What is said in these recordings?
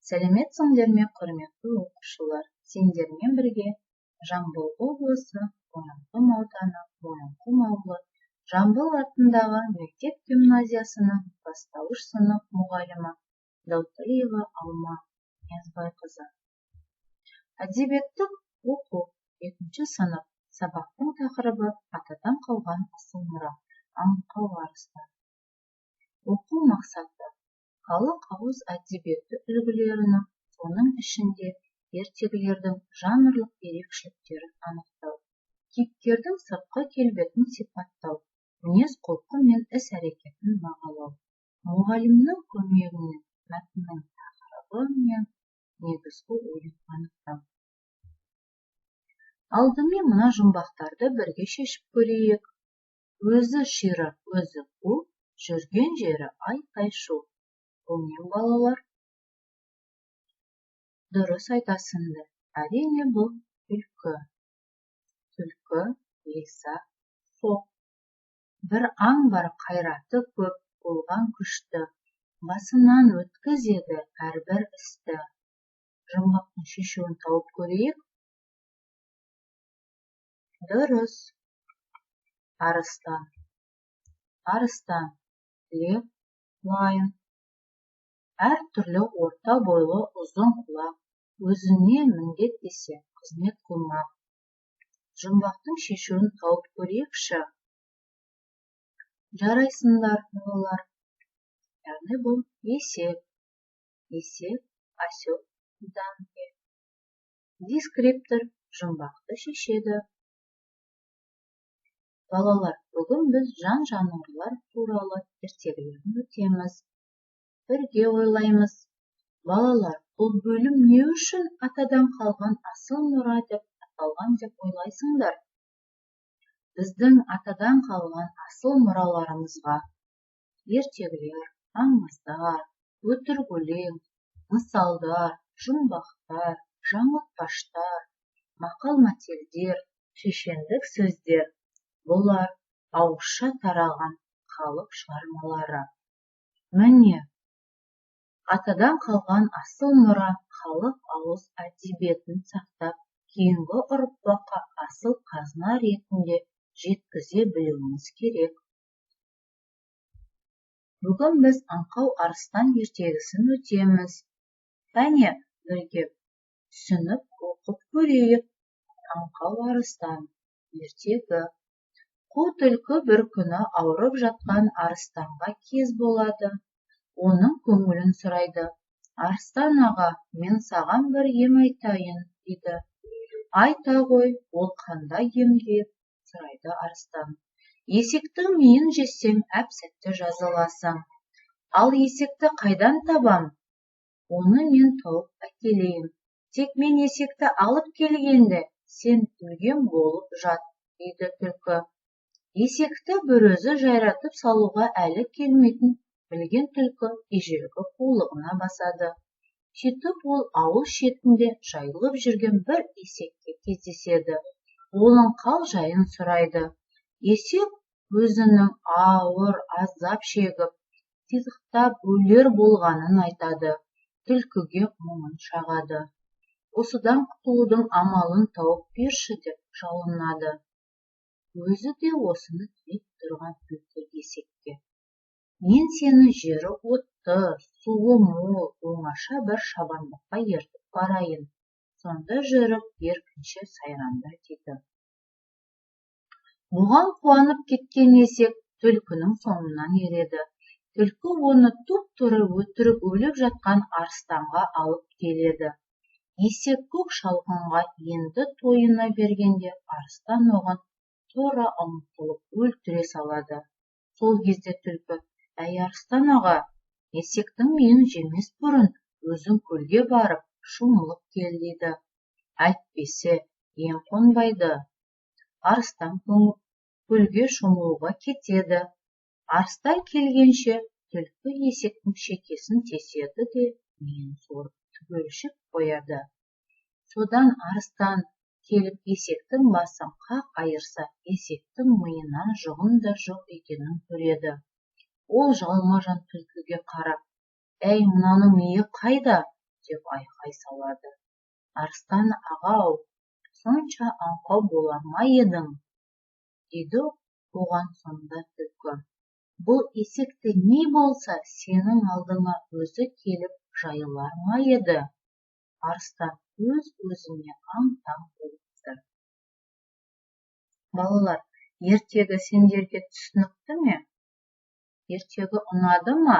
Сәлеметсіңдер ме, құрметті оқушылар? Сендермен бірге Жамбыл облысы Мойынқұм ауданы Мойынқұм ауылы Жамбыл атындағы мектеп гимназиясының бастауыш сынып мұғалімі Дауталиева Алма Ниязбайқызы. Әдебиеттік оқу 2-ші сынып. Сабақтың тақырыбы атадан қалған асыл мұра, аңқау арыстан. Оқу мақсаты: халық ауыз әдебиеті үлгілерінің, соның ішінде ертегілердің жанрлық ерекшеліктерін анықтау, кейіпкердің сыртқы келбетін сипаттау, мінез-құлқы мен іс-әрекетін бағалау, мұғалімнің көмегімен мәтіннің тақырыбы мен негізгі ойын анықтау. Алдымен мына жұмбақтарды бірге шешіп көрейік. Өзі ширақ, өзі қу, жүрген жері айқай-шу. Бұл не, балалар? Дұрыс айтасыңдар. Әрине, бұл түлкі. Түлкі, лиса, соқ. Бір аң бар, қайраты көп, болған күшті, басынан өткізеді әрбір істі. Жұмбақтың шешуін тауып көрейік. Дұрыс. Арыстан. Арыстан. Лев, лайын. Әр түрлі орта бойлы ұзын құлақ, өзіне міндет десе қызмет қылмақ. Жұмбақтың шешуін тауып көрейікші. Жарайсыңдар, балалар. Яғни бұл есек. Есек, осел, данке. Дескриптор жұмбақты шешеді. Балалар, бүгін біз жан-жануарлар туралы ертегілерін өтеміз. Бірге ойлаймыз. Балалар, бұл бөлім не үшін атадан қалған асыл мұра деп аталған деп ойлайсыңдар? Біздің атадан қалған асыл мұраларымызға ертегілер, аңыздар, өтірік өлең, мысалдар, жұмбақтар, жаңылтпаштар, мақал-мәтелдер, шешендік сөздер, бұлар ауызша тараған халық шығармалары. Міне, атадан қалған асыл мұра халық ауыз әдебиетін сақтап, кейінгі ұрпаққа асыл қазына ретінде жеткізе білуіміз керек. Бүгін біз аңқау арыстан ертегісін өтеміз. Кәне, бірге түсініп оқып көрейік. Аңқау арыстан ертегі. Қу түлкі бір күні ауырып жатқан арыстанға кез болады. Оның көңілін сұрайды. Арыстан аға, мен саған бір ем айтайын, дейді. Айта ғой, ол қандай ем деп сұрайды арыстан. Есектің миын жесең, әп-сәтте жазыласың. Ал есекті қайдан табам? Оны мен тауып әкелейін. Тек мен есекті алып келгенде, сен өлген болып жат, дейді түлкі. Есекті бір өзі жайратып салуға әлі келмейтін білген түлкі ежелгі қулығына басады. Сөйтіп ол ауыл шетінде жайылып жүрген бір есекке кездеседі. Оның қал жайын сұрайды. Есек өзінің ауыр азап шегіп, титықтап өлер болғанын айтады. Түлкіге мұңын шағады. Осыдан құтылудың амалын тауып берші деп жалынады. Өзі де осыны тілеп тұрған түлкі есекке. Мен сені жері отты, суы мол, оңаша бір шабандыққа ертіп барайын. Сонда жүріп еркінше сайранда, дейді. Бұған қуанып кеткен есек түлкінің соңынан ереді. Түлкі оны тұп-тура өтірік өліп жатқан арыстанға алып келеді. Есек көк шалғынға енді тойына бергенде арыстан оған тура ұмтылып өлтіре салады. Сол кезде түлкі: әй арыстан аға, есектің миын жемес бұрын өзің көлге барып шомылып кел, дейді. Әйтпесе ем қонбайды. Арыстан көлге шомылуға кетеді. Арыстан келгенше түлкі есектің шекесін теседі де миын сорып түгелшіп қояды. Содан арыстан келіп есектің басын қақ айырса, есектің миына жұғын да жоқ екенін көреді. Ол жалма-жан түлкіге қарап: әй, мынаның миы қайда? деп айқай салады. Арыстан ағау, сонша аңқау бола ма едің? Дейді оған сонда түлкі. Бұл есекті не болса сенің алдыңа өзі келіп жайылар ма еді? Арыстан өз-өзіне аң-таң болып тұр. Балалар, ертегі сендерге түсінікті ме? Ертегі ұнады ма?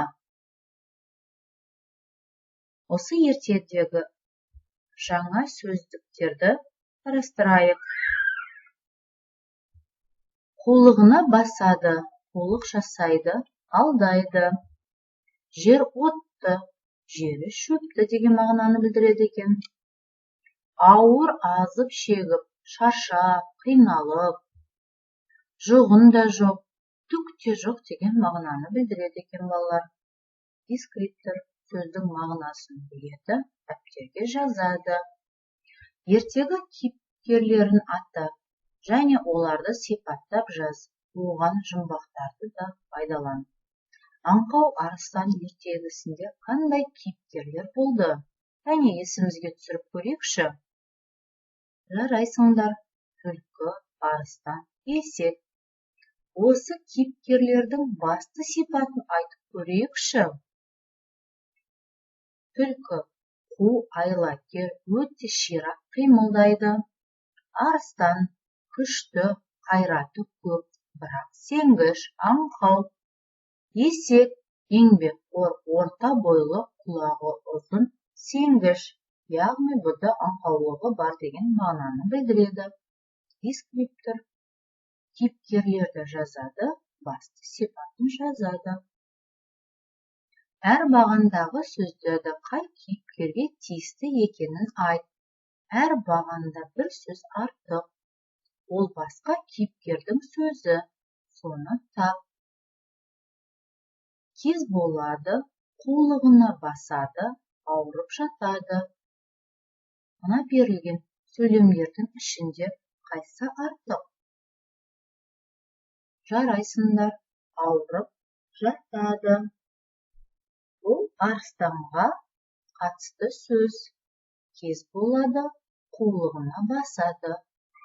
Осы ертегідегі жаңа сөздіктерді қарастырайық. Қулығына басады, қулық жасайды, алдайды. Жер отты, жері шөпті деген мағынаны білдіреді екен. Ауыр азып шегіп, шаршап, қиналып, жоғын да жоқ, түк те жоқ деген мағынаны білдіреді екен балалар. Дескриптор сөздің мағынасын біледі, дәптерге жазады. Ертегі кейіпкерлерін атап және оларды сипаттап жаз. Оған жұмбақтарды да пайдалан. Аңқау арыстан ертегісінде қандай кейіпкерлер болды? Әне есімізге түсіріп көрейікші. Жарайсыңдар, түлкі, арыстан, есек. Осы кейіпкерлердің басты сипатын айтып көрейікші. Түлкі қу, айлакер, өте ширақ қимылдайды. Арыстан күшті, қайраты көп, бірақ сенгіш, аңқау. Есек еңбекқор, орта бойлы, құлағы ұзын, сенгіш, яғни бұда аңқаулығы бар деген мағынаны білдіреді. Дескриптор кейіпкерлерді жазады, басты сипатын жазады. Әр бағандағы сөздерді қай кейіпкерге тиісті екенін айт. Әр бағанда бір сөз артық. Ол басқа кейіпкердің сөзі, соны тап. Кез болады, қулығына басады, ауырып жатады. Мына берілген сөйлемдердің ішінде қайсы артық? Жарайсыңдар, ауырып жатады. Бұл арыстанға қатысты сөз. Кез болады, қулығына басады.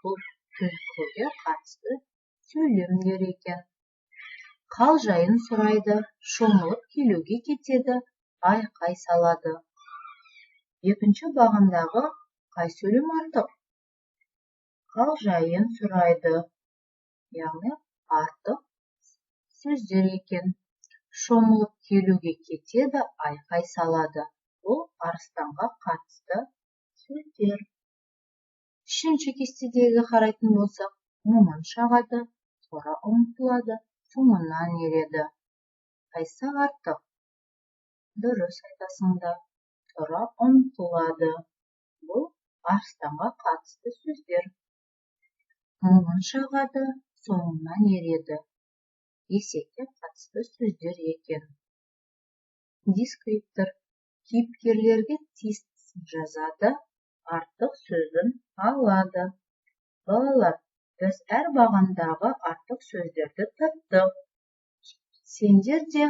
Бұл түлкіге қатысты сөйлемдер екен. Қал жайын сұрайды, шомылып келуге кетеді, айқай салады. Екінші бағандағы қай сөйлем артық? Қал жайын сұрайды, яғни артық сөздер екен. Шомылып келуге кетеді, айқай салады. Бұл арыстанға қатысты сөздер. Үшінші кестедегі қарайтын болсақ, момын шағады, тұра ұмтылады, соңынан ереді. Қайсы артық? Дұрыс айтасыңдар, тұра ұмтылады. Бұл арыстанға қатысты сөздер. Момын шағады, соңынан ереді. Есекке қатысты сөздер екен. Дескриптор кейіпкерлерге тиістісін жазады, артық сөзін алады. Балалар, біз әр бағандағы артық сөздерді таптық. Сендер де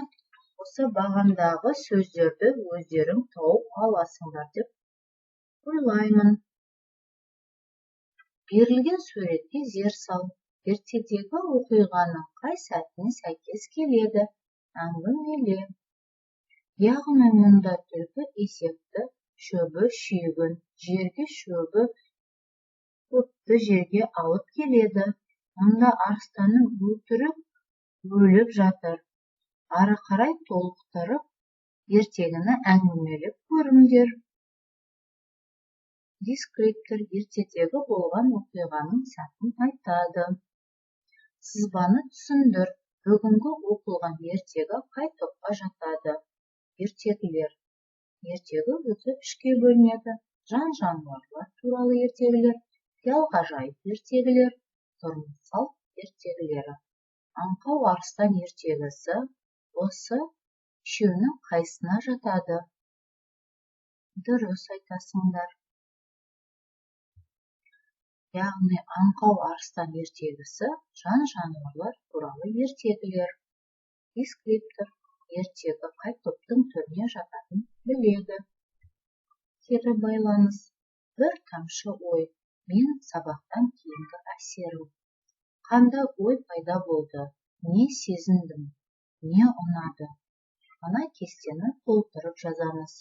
осы бағандағы сөздерді өздерің тауып аласыңдар деп ойлаймын. Берілген суретке зер сал. Ертедегі оқиғаның қай сәтіне сәйкес келеді? Әңгімеле. Яғни мұнда түлкі есекті шөбі шүйгін, жерге шөбі көпті жерге алып келеді. Мұнда арыстанның өтірік өліп жатыр. Ары қарай толықтырып, ертегіні әңгімелеп көріңдер. Дескриптор ертедегі болған оқиғаның сәтін айтады. Сызбаны түсіндір. Бүгінгі оқылған ертегі қай топқа жатады? Ертегілер. Ертегі өзі үшке бөлінеді. Жан-жануарлар туралы ертегілер, қиял-ғажайып ертегілер, тұрмыс салт ертегілері. Аңқау арыстан ертегісі осы үшеуінің қайсына жатады? Дұрыс айтасыңдар. Яғни аңқау арыстан ертегісі жан-жануарлар туралы ертегілер. Дескриптор ертегі қай топтың түріне жататынын біледі. кері байланыс. Бір тамшы ой. Мен сабақтан кейінгі әсерім. Қандай ой пайда болды? Не сезіндім? Не ұнады? Мына кестені толтырып жазамыз.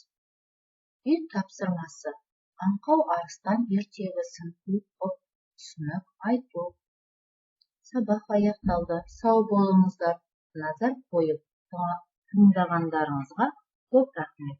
Үй тапсырмасы. Аңқау арыстан ертегісін оқып, түсінік айту. Сабақ аяқталды. Сау болыңыздар. Назар қойып тыңдағандарыңызға көп рахмет.